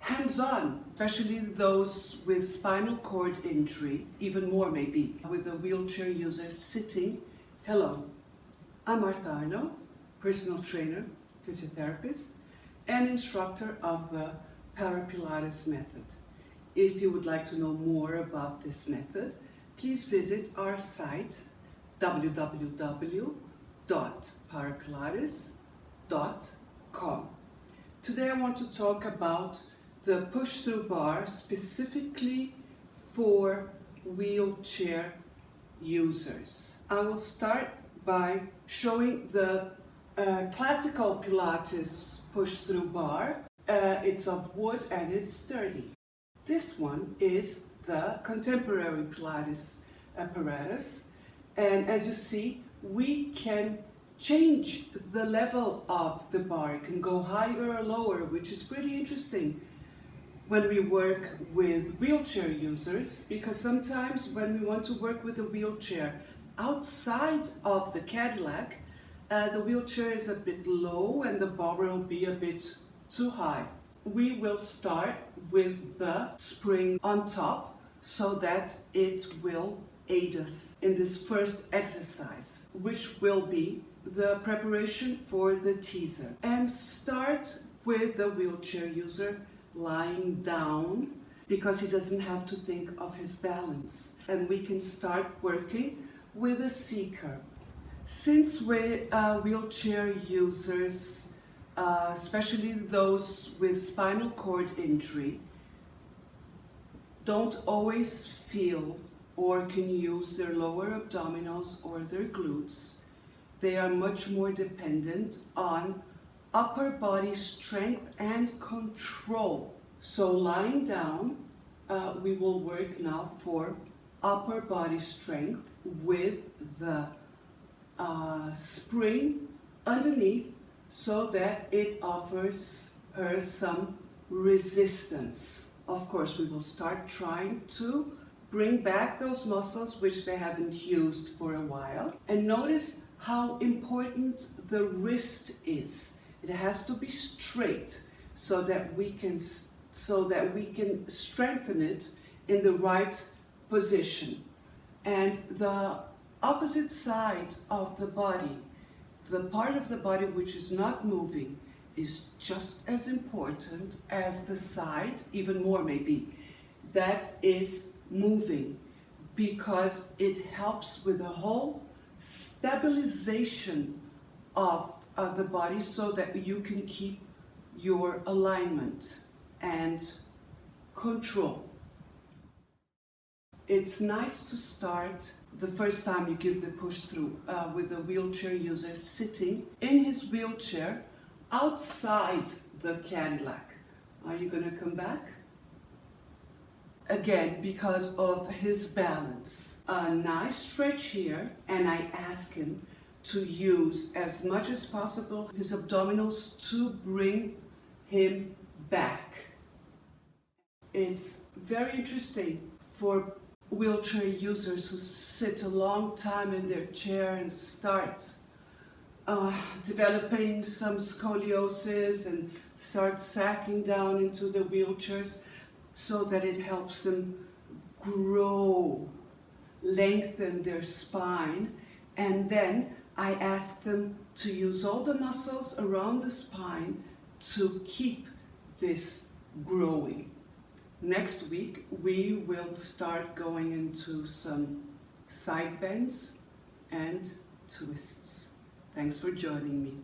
hands-on, especially those with spinal cord injury, even more maybe, with a wheelchair user sitting. Hello, I'm Arno, personal trainer, physiotherapist, and instructor of the Parapilates Method. If you would like to know more about this method, please visit our site www.parapilates.com. Today I want to talk about the push-through bar specifically for wheelchair users. I will start by showing the classical Pilates push-through bar. It's of wood and it's sturdy. This one is the contemporary Pilates apparatus, and as you see, we can change the level of the bar. It can go higher or lower, which is pretty interesting when we work with wheelchair users, because sometimes when we want to work with a wheelchair outside of the Cadillac, the wheelchair is a bit low and the bar will be a bit too high. We will start with the spring on top so that it will aid us in this first exercise, which will be the preparation for the teaser. And start with the wheelchair user lying down, because he doesn't have to think of his balance. And we can start working with a C-curve. Since we wheelchair users, especially those with spinal cord injury, don't always feel or can use their lower abdominals or their glutes, they are much more dependent on upper body strength and control. So lying down, we will work now for upper body strength with the spring underneath, so that it offers her some resistance. Of course, we will start trying to bring back those muscles which they haven't used for a while. And notice how important the wrist is. It has to be straight so that we can strengthen it in the right position. And the opposite side of the body, the part of the body which is not moving, is just as important as the side, even more maybe, that is moving, because it helps with the whole stabilization of the body so that you can keep your alignment and control. It's nice to start the first time you give the push through with a wheelchair user sitting in his wheelchair outside the Cadillac. Are you going to come back? Again, because of his balance. A nice stretch here, and I ask him to use as much as possible his abdominals to bring him back. It's very interesting for wheelchair users who sit a long time in their chair and start developing some scoliosis and start sacking down into the wheelchairs, so that it helps them grow, lengthen their spine. And then I ask them to use all the muscles around the spine to keep this growing. Next week, we will start going into some side bends and twists. Thanks for joining me.